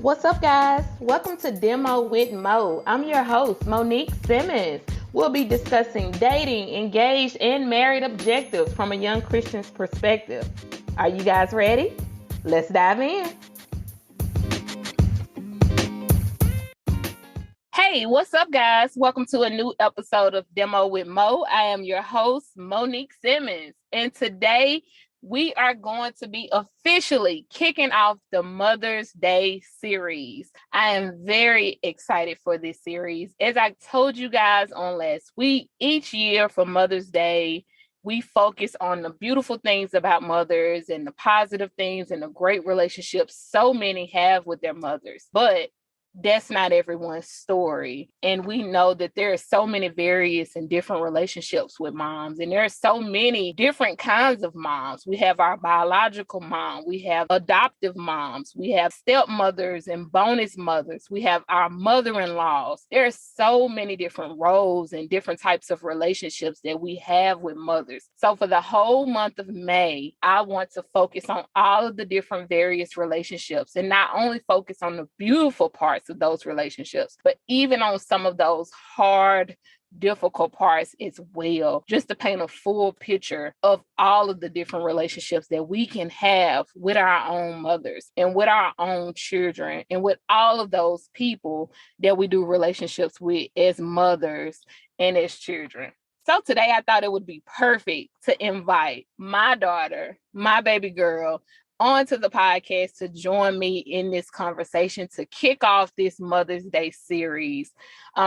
What's up, guys? Welcome to Demo with Mo. I'm your host, Monique Simmons. We'll be discussing dating, engaged, and married objectives from a young Christian's perspective. Are you guys ready? Let's dive in. Hey, what's up, guys? Welcome to a new episode of Demo with Mo. I am your host, Monique Simmons, and today we are going to be officially kicking off the Mother's Day series. I am very excited for this series. As I told you guys on last week, each year for Mother's Day, we focus on the beautiful things about mothers and the positive things and the great relationships so many have with their mothers. But that's not everyone's story. And we know that there are so many various and different relationships with moms. And there are so many different kinds of moms. We have our biological mom. We have adoptive moms. We have stepmothers and bonus mothers. We have our mother-in-laws. There are so many different roles and different types of relationships that we have with mothers. So for the whole month of May, I want to focus on all of the different various relationships and not only focus on the beautiful parts of those relationships, but even on some of those hard, difficult parts as well, just to paint a full picture of all of the different relationships that we can have with our own mothers and with our own children and with all of those people that we do relationships with as mothers and as children. So today I thought it would be perfect to invite my daughter, my baby girl, onto the podcast to join me in this conversation to kick off this Mother's Day series.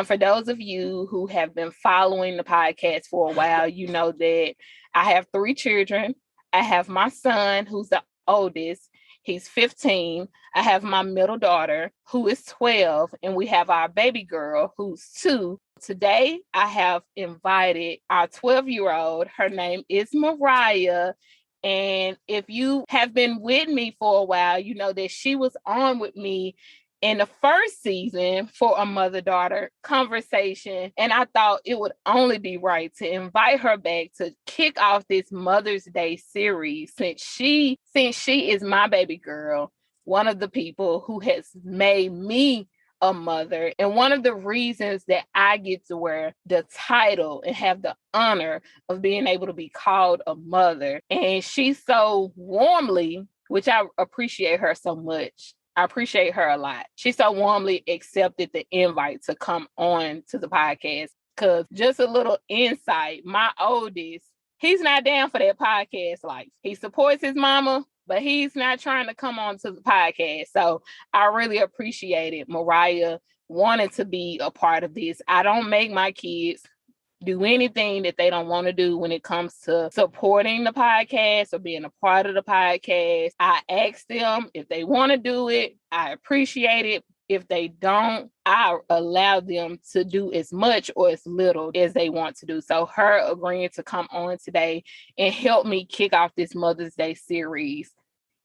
For those of you who have been following the podcast for a while, you know that I have 3 children. I have my son, who's the oldest. He's 15. I have my middle daughter, who is 12, and we have our baby girl, who's 2. Today, I have invited our 12-year-old. Her name is Mariyah. And if you have been with me for a while, you know that she was on with me in the first season for a mother-daughter conversation. And I thought it would only be right to invite her back to kick off this Mother's Day series since she is my baby girl, one of the people who has made me a mother. And one of the reasons that I get to wear the title and have the honor of being able to be called a mother. And she so warmly, which I appreciate her so much. I appreciate her a lot. She so warmly accepted the invite to come on to the podcast. Because just a little insight, my oldest, he's not down for that podcast life. He supports his mama, but he's not trying to come on to the podcast. So I really appreciated Mariyah wanting to be a part of this. I don't make my kids do anything that they don't want to do when it comes to supporting the podcast or being a part of the podcast. I ask them if they want to do it. I appreciate it. If they don't, I allow them to do as much or as little as they want to do. So her agreeing to come on today and help me kick off this Mother's Day series,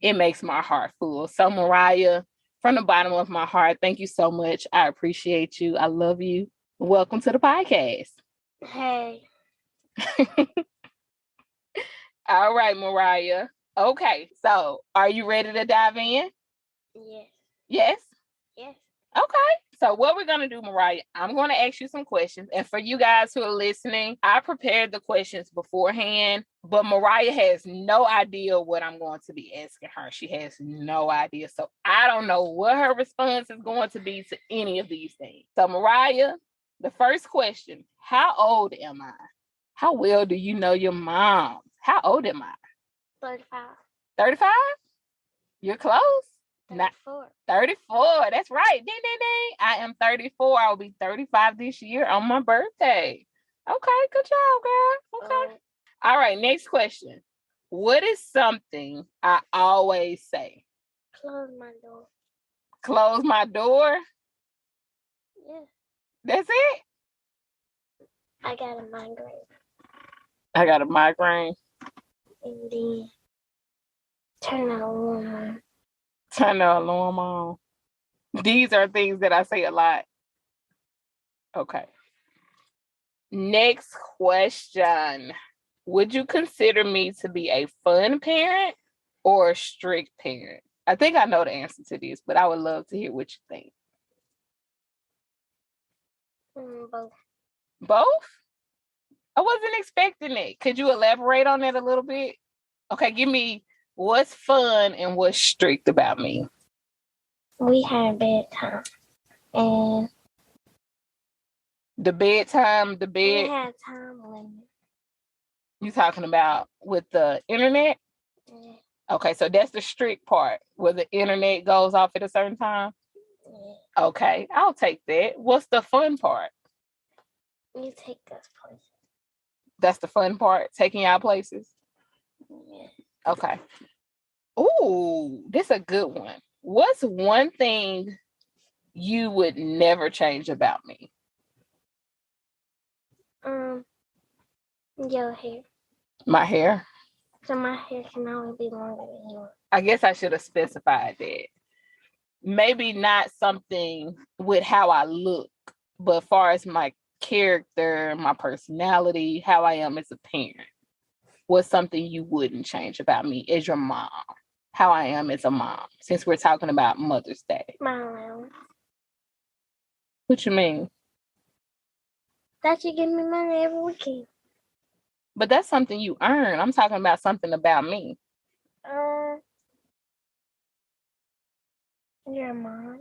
it makes my heart full. So Mariyah, from the bottom of my heart, thank you so much. I appreciate you. I love you. Welcome to the podcast. Hey. All right, Mariyah. Okay, so are you ready to dive in? Yes. Yes? Yes. Okay, so what we're going to do, Mariyah, I'm going to ask you some questions. And for you guys who are listening, I prepared the questions beforehand, but Mariyah has no idea what I'm going to be asking her. She has no idea. So I don't know what her response is going to be to any of these things. So Mariyah, the first question, how old am I? How well do you know your mom? How old am I? 35. 35? You're close. 34. 34. That's right. Ding, ding, ding. I am 34. I'll be 35 this year on my birthday. Okay, good job, girl. Okay. All right, next question. What is something I always say? Close my door. Close my door? Yeah. That's it? I got a migraine. I got a migraine. And then turn the alarm on. Turn the alarm on. These are things that I say a lot. Okay. Next question. Would you consider me to be a fun parent or a strict parent? I think I know the answer to this, but I would love to hear what you think. Both. Both? I wasn't expecting it. Could you elaborate on that a little bit? Okay, give me what's fun and what's strict about me. We had bedtime, and The bedtime, the we bed. had time limit. You talking about with the internet? Yeah. Okay, so that's the strict part where the internet goes off at a certain time. Yeah. Okay, I'll take that. What's the fun part? You take us places. That's the fun part, taking y'all places. Yeah. Okay. Ooh, this is a good one. What's one thing you would never change about me? Your hair. My hair? So my hair can always be longer than yours. I guess I should have specified that. Maybe not something with how I look, but as far as my character, my personality, how I am as a parent, what's something you wouldn't change about me as your mom? How I am as a mom, since we're talking about Mother's Day. My allowance. What you mean? That you give me money every weekend. But that's something you earn. I'm talking about something about me. Your mind.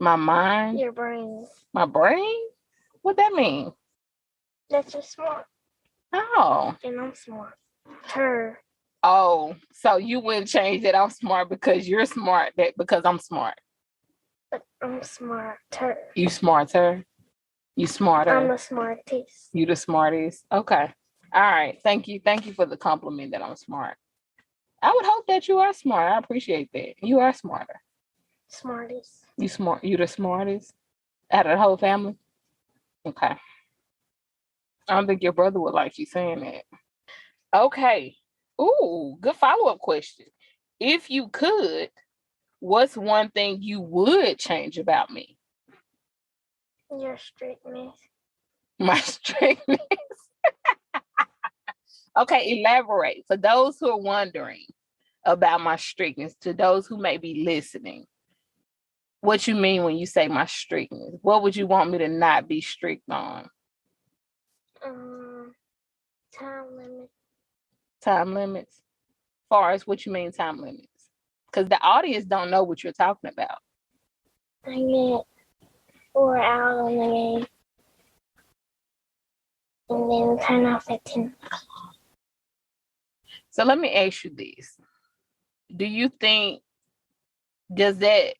My mind? Your brain. My brain? What that mean? That you're smart. Oh. And I'm smart. Her. Oh, so you wouldn't change that I'm smart because you're smart, that because I'm smart. But I'm smarter. You smarter? You smarter? I'm the smartest. You the smartest? Okay. All right. Thank you. Thank you for the compliment that I'm smart. I would hope that you are smart. I appreciate that. You are smarter. Smartest. You smart. You the smartest out of the whole family? Okay. I don't think your brother would like you saying that. Okay. Ooh, good follow-up question. If you could, what's one thing you would change about me? Your strictness. My strictness. Okay, elaborate. For those who are wondering about my strictness, to those who may be listening, what you mean when you say my strictness? What would you want me to not be strict on? Time limit. Time limits? Far as what you mean time limits? Because the audience don't know what you're talking about. I get 4 hours on the game. And then turn off at 10 o'clock. So let me ask you this. Do you think, does that,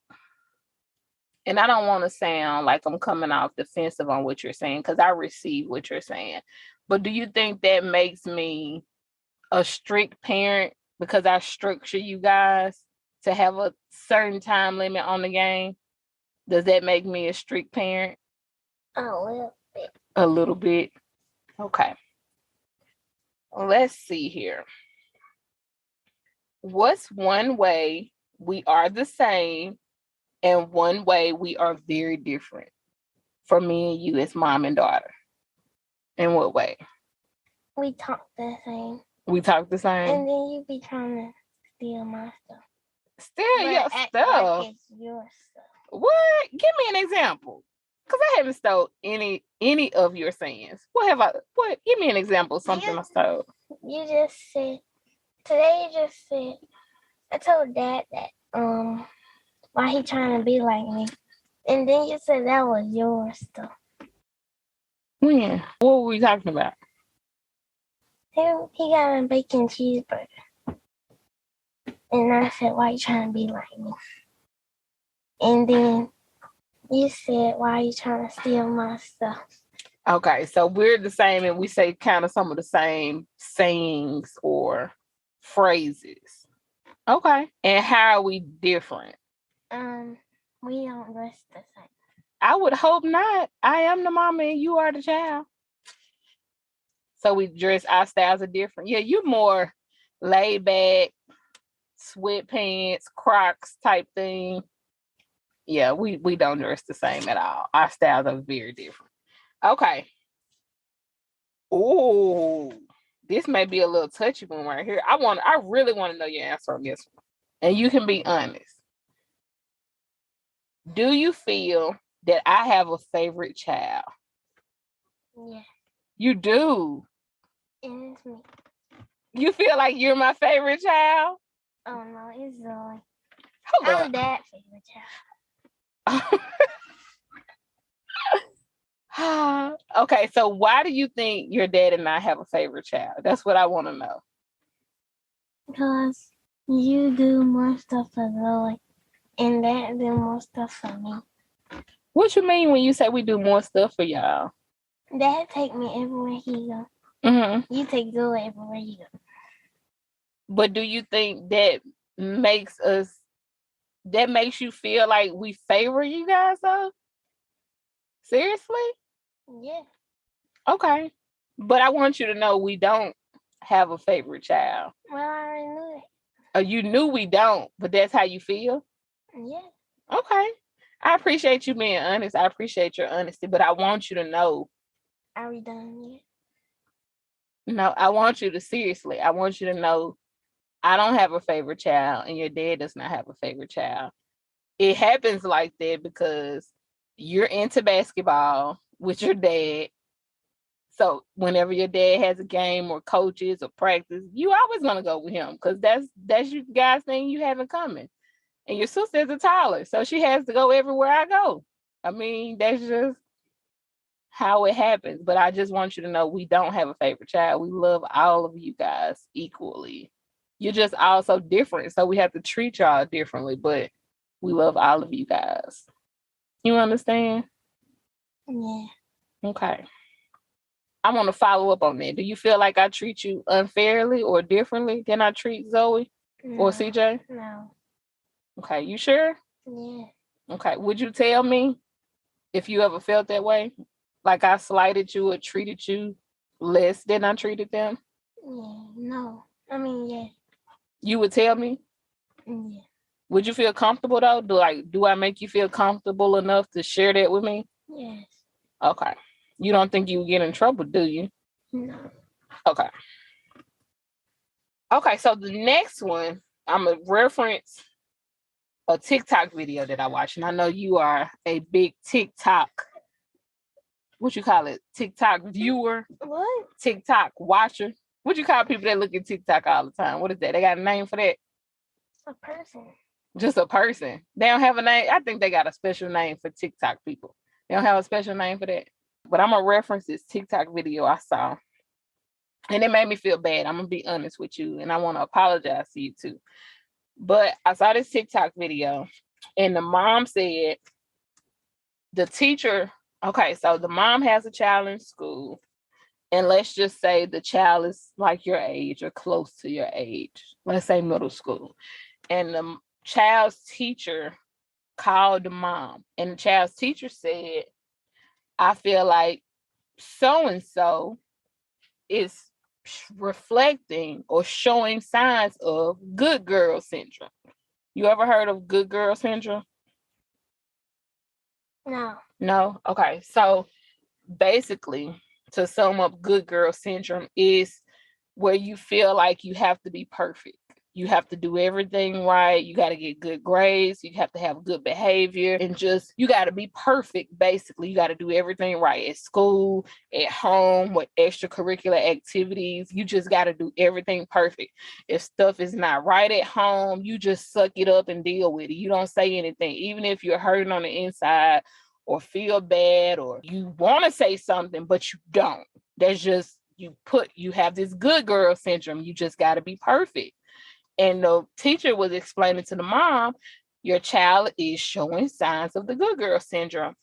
and I don't want to sound like I'm coming off defensive on what you're saying, because I receive what you're saying, but do you think that makes me a strict parent because I structure you guys to have a certain time limit on the game? Does that make me a strict parent? A little bit. A little bit? Okay. Let's see here. What's one way we are the same and one way we are very different for me and you as mom and daughter? In what way? We talk the same. We talk the same? And then you be trying to steal my stuff. Steal your stuff? Like it's your stuff. What? Give me an example. Because I haven't stole any of your sayings. What? Give me an example of something I stole. You just said, today you just said, I told Dad that, why he trying to be like me. And then you said that was your stuff. When? What were we talking about? He got a bacon cheeseburger. And I said, why you trying to be like me? And then you said, why are you trying to steal my stuff? Okay, so we're the same and we say kind of some of the same sayings or phrases. Okay. And how are we different? We don't dress the same. I would hope not. I am the mama and you are the child. So we dress, our styles are different. Yeah, you're more laid back, sweatpants, Crocs type thing. Yeah, we don't dress the same at all. Our styles are very different. Okay. Ooh, this may be a little touchy one right here. I really want to know your answer on this one. and you can be honest. Do you feel that I have a favorite child? Yeah. You do. And it's me. You feel like you're my favorite child? Oh no, it's Zoe. Hold I'm up. Dad's favorite child. Okay, so why do you think your dad and I have a favorite child? That's what I want to know. Because you do more stuff for Zoe, and Dad do more stuff for me. What you mean when you say we do more stuff for y'all? Dad take me everywhere he go. Mm-hmm. You take Zoe everywhere you go. But do you think that makes you feel like we favor you guys though? Seriously? Yeah. Okay. But I want you to know we don't have a favorite child. Well, I already knew it. Oh, you knew we don't, but that's how you feel? Yeah. Okay. I appreciate you being honest. I appreciate your honesty, but I want you to know. Are we done yet? No, I want you to know I don't have a favorite child and your dad does not have a favorite child. It happens like that because you're into basketball with your dad. So whenever your dad has a game or coaches or practice, you always gonna go with him because that's you guys' thing you have in common. And your sister's a Tyler, so she has to go everywhere I go. I mean, that's just how it happens. But I just want you to know we don't have a favorite child. We love all of you guys equally. You're just all so different, so we have to treat y'all differently. But we love all of you guys. You understand? Yeah. Okay. I want to follow up on that. Do you feel like I treat you unfairly or differently than I treat Zoe or CJ? No. Okay, you sure? Yeah. Okay, would you tell me if you ever felt that way? Like I slighted you or treated you less than I treated them? Yeah. No. I mean, yeah. You would tell me? Yeah. Would you feel comfortable though? Do I make you feel comfortable enough to share that with me? Yes. Okay. You don't think you would get in trouble, do you? No. Okay. Okay, so the next one, I'm going to reference a TikTok video that I watched. And I know you are a big TikTok, what you call it? TikTok viewer? What? TikTok watcher? What you call people that look at TikTok all the time? What is that? They got a name for that? A person. Just a person. They don't have a name. I think they got a special name for TikTok people. They don't have a special name for that. But I'm going to reference this TikTok video I saw. And it made me feel bad. I'm going to be honest with you. And I want to apologize to you too. But I saw this TikTok video. And the mom said, the teacher, okay, so the mom has a child in school. And let's just say the child is like your age or close to your age. Let's say middle school. And the child's teacher called the mom. And the child's teacher said, I feel like so-and-so is reflecting or showing signs of good girl syndrome. You ever heard of good girl syndrome? No. No? Okay. So basically, to sum up, good girl syndrome is where you feel like you have to be perfect. You have to do everything right. You got to get good grades. You have to have good behavior and just, you got to be perfect. Basically, you got to do everything right at school, at home, with extracurricular activities. You just got to do everything perfect. If stuff is not right at home, you just suck it up and deal with it. You don't say anything, even if you're hurting on the inside or feel bad or you want to say something, but you don't. That's just, you have this good girl syndrome. You just got to be perfect. And the teacher was explaining to the mom, your child is showing signs of the good girl syndrome.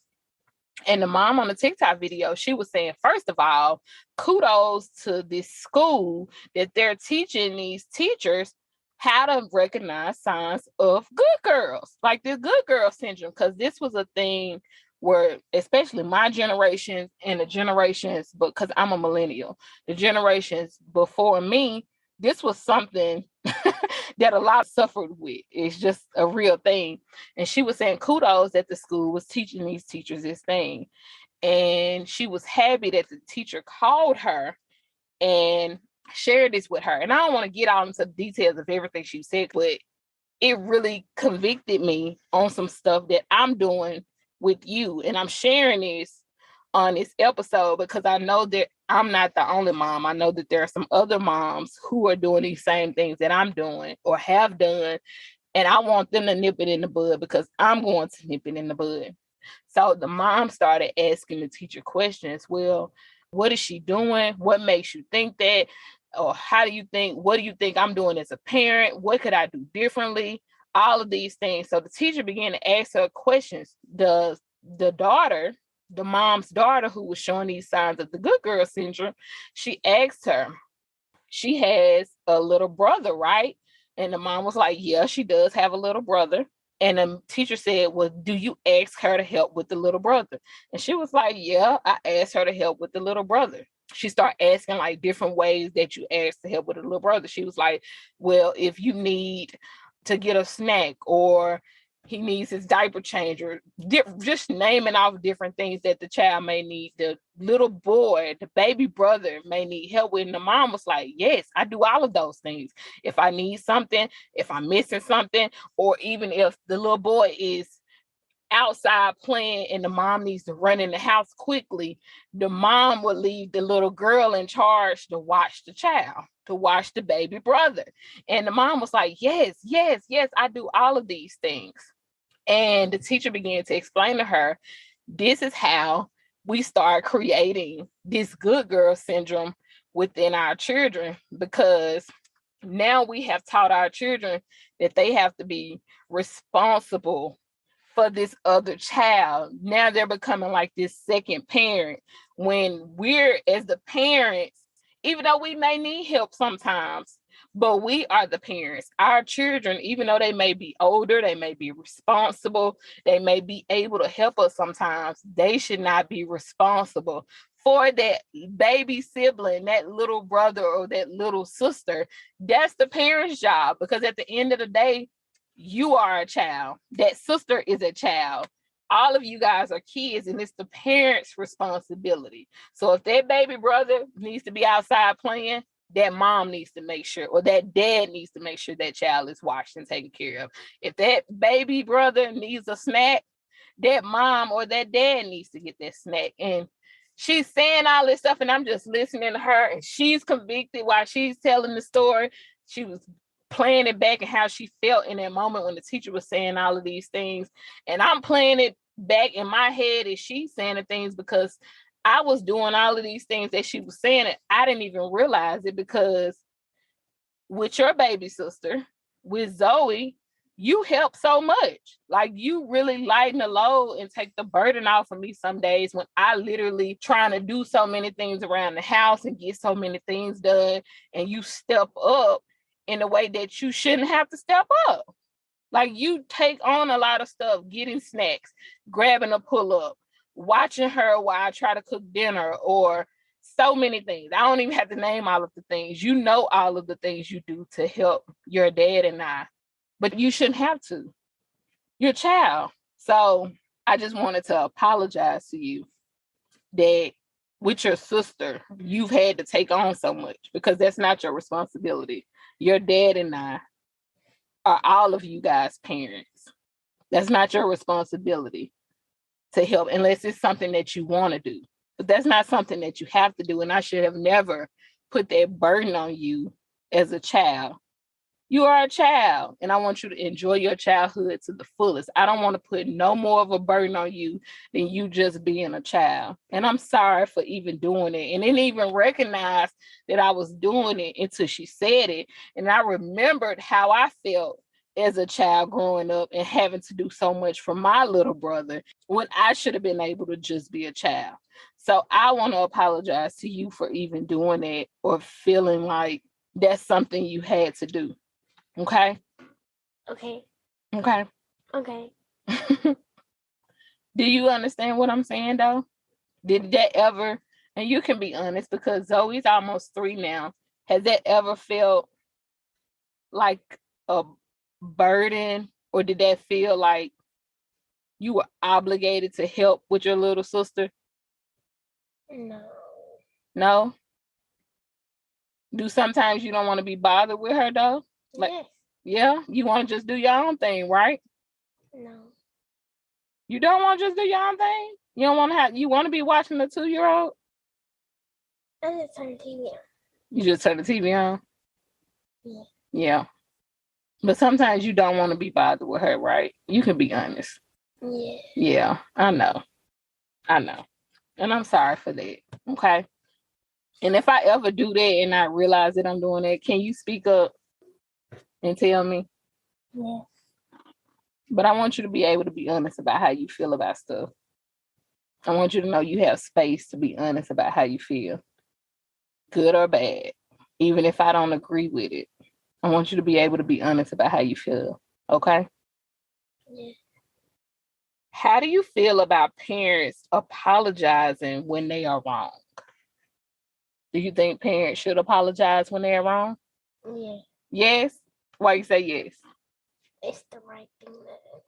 And the mom on the TikTok video, she was saying, first of all, kudos to this school that they're teaching these teachers how to recognize signs of good girls, like the good girl syndrome, because this was a thing where, especially my generation and the generations, because I'm a millennial, the generations before me, this was something that a lot suffered with. It's just a real thing. And she was saying kudos that the school was teaching these teachers this thing. And she was happy that the teacher called her and shared this with her. And I don't want to get all into the details of everything she said, but it really convicted me on some stuff that I'm doing with you. And I'm sharing this on this episode because I know that I'm not the only mom. I know that there are some other moms who are doing these same things that I'm doing or have done. And I want them to nip it in the bud because I'm going to nip it in the bud. So the mom started asking the teacher questions. Well, what is she doing? What makes you think that? Or what do you think I'm doing as a parent? What could I do differently? All of these things. So the teacher began to ask her questions. The mom's daughter, who was showing these signs of the good girl syndrome, she asked her, she has a little brother, right? And the mom was like, yeah, she does have a little brother. And the teacher said, well, do you ask her to help with the little brother? And she was like, yeah, I asked her to help with the little brother. She started asking like different ways that you ask to help with a little brother. She was like, well, if you need to get a snack, or he needs his diaper change, or just naming off different things that the child may need. The little boy, the baby brother, may need help with. And the mom was like, yes, I do all of those things. If I need something, if I'm missing something, or even if the little boy is outside playing and the mom needs to run in the house quickly, the mom would leave the little girl in charge to watch the child, to watch the baby brother. And the mom was like, yes, yes, yes, I do all of these things. And the teacher began to explain to her, this is how we start creating this good girl syndrome within our children, because now we have taught our children that they have to be responsible for this other child. Now they're becoming like this second parent, when we're, as the parents, even though we may need help sometimes, but we are the parents. Our children, even though they may be older, they may be responsible, they may be able to help us sometimes, they should not be responsible for that baby sibling, that little brother or that little sister. That's the parent's job, because at the end of the day, you are a child. That sister is a child. All of you guys are kids, and it's the parents' responsibility. So if that baby brother needs to be outside playing, that mom needs to make sure, or that dad needs to make sure that child is watched and taken care of. If that baby brother needs a snack, that mom or that dad needs to get that snack. And she's saying all this stuff, and I'm just listening to her, and she's convicted while she's telling the story. She was playing it back and how she felt in that moment when the teacher was saying all of these things. And I'm playing it back in my head as she's saying the things, because I was doing all of these things that she was saying, and I didn't even realize it, because with your baby sister, with Zoe, you help so much. Like, you really lighten the load and take the burden off of me some days when I literally trying to do so many things around the house and get so many things done, and you step up in a way that you shouldn't have to step up. Like, you take on a lot of stuff, getting snacks, grabbing a pull-up, watching her while I try to cook dinner, or so many things. I don't even have to name all of the things. You know all of the things you do to help your dad and I, but you shouldn't have to. You're a child. So I just wanted to apologize to you that with your sister, you've had to take on so much, because that's not your responsibility. Your dad and I are all of you guys' parents. That's not your responsibility to help, unless it's something that you want to do. But that's not something that you have to do. And I should have never put that burden on you as a child. You are a child, and I want you to enjoy your childhood to the fullest. I don't want to put no more of a burden on you than you just being a child. And I'm sorry for even doing it. And didn't even recognize that I was doing it until she said it. And I remembered how I felt as a child growing up and having to do so much for my little brother when I should have been able to just be a child. So I want to apologize to you for even doing it or feeling like that's something you had to do. Okay? Okay. Okay. Okay. Do you understand what I'm saying, though? Did that ever, and you can be honest, because Zoe's almost 3 now, has that ever felt like a burden, or did that feel like you were obligated to help with your little sister? No. No? Do sometimes you don't want to be bothered with her, though? Like, yes. Yeah, you want to just do your own thing, right? No. You don't want to just do your own thing? You don't want to you want to be watching the 2-year-old? I just turn the TV on. You just turn the TV on? Yeah. Yeah. But sometimes you don't want to be bothered with her, right? You can be honest. Yeah. Yeah, I know. And I'm sorry for that. Okay. And if I ever do that and I realize that I'm doing that, can you speak up and tell me? Yeah. But I want you to be able to be honest about how you feel about stuff. I want you to know you have space to be honest about how you feel, good or bad. Even if I don't agree with it, I want you to be able to be honest about how you feel. Okay? Yeah. How do you feel about parents apologizing when they are wrong? Do you think parents should apologize when they are wrong? Yeah. Yes? Why you say yes? It's the right thing to do.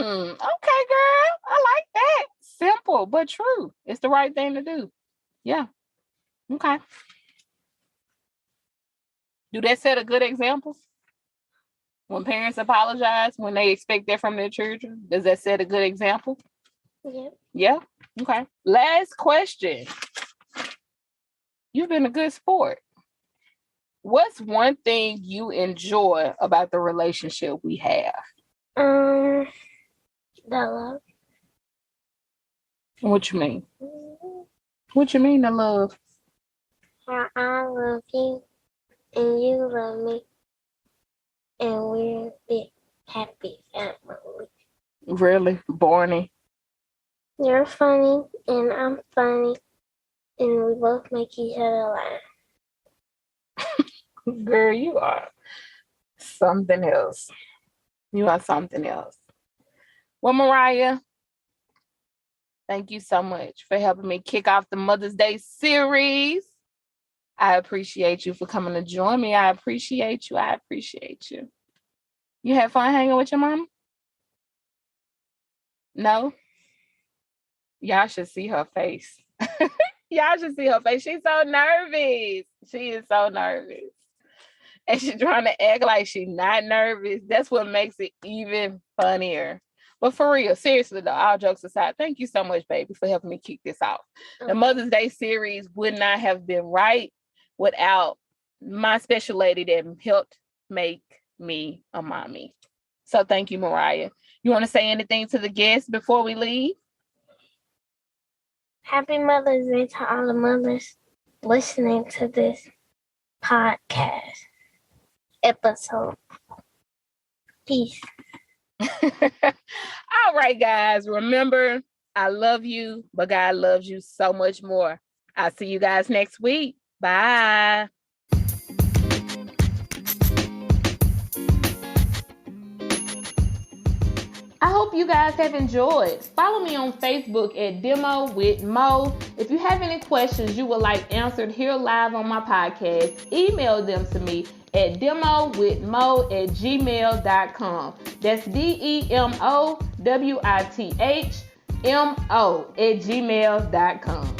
Okay, girl. I like that. Simple but true. It's the right thing to do. Yeah. Okay. Do that set a good example? When parents apologize, when they expect that from their children, does that set a good example? Yeah. Yeah? Okay. Last question. You've been a good sport. What's one thing you enjoy about the relationship we have? The love. What you mean? What you mean, the love? How I love you and you love me. And we're a big happy family. Really? Borny? You're funny and I'm funny. And we both make each other laugh. Girl, you are something else. You are something else. Well, Mariyah, thank you so much for helping me kick off the Mother's Day series. I appreciate you for coming to join me. I appreciate you. You had fun hanging with your mom? No? Y'all should see her face. Y'all should see her face. She's so nervous. She is so nervous. And she's trying to act like she's not nervous. That's what makes it even funnier. But for real, seriously though, all jokes aside, thank you so much, baby, for helping me kick this off. The Mother's Day series would not have been right without my special lady that helped make me a mommy. So thank you, Mariyah. You want to say anything to the guests before we leave? Happy Mother's Day to all the mothers listening to this podcast episode. Peace. All right, guys. Remember, I love you, but God loves you so much more. I'll see you guys next week. Bye. I hope you guys have enjoyed. Follow me on Facebook at Demo with Mo. If you have any questions you would like answered here live on my podcast, email them to me at demowithmo@gmail.com. That's DEMOWITHMO@gmail.com.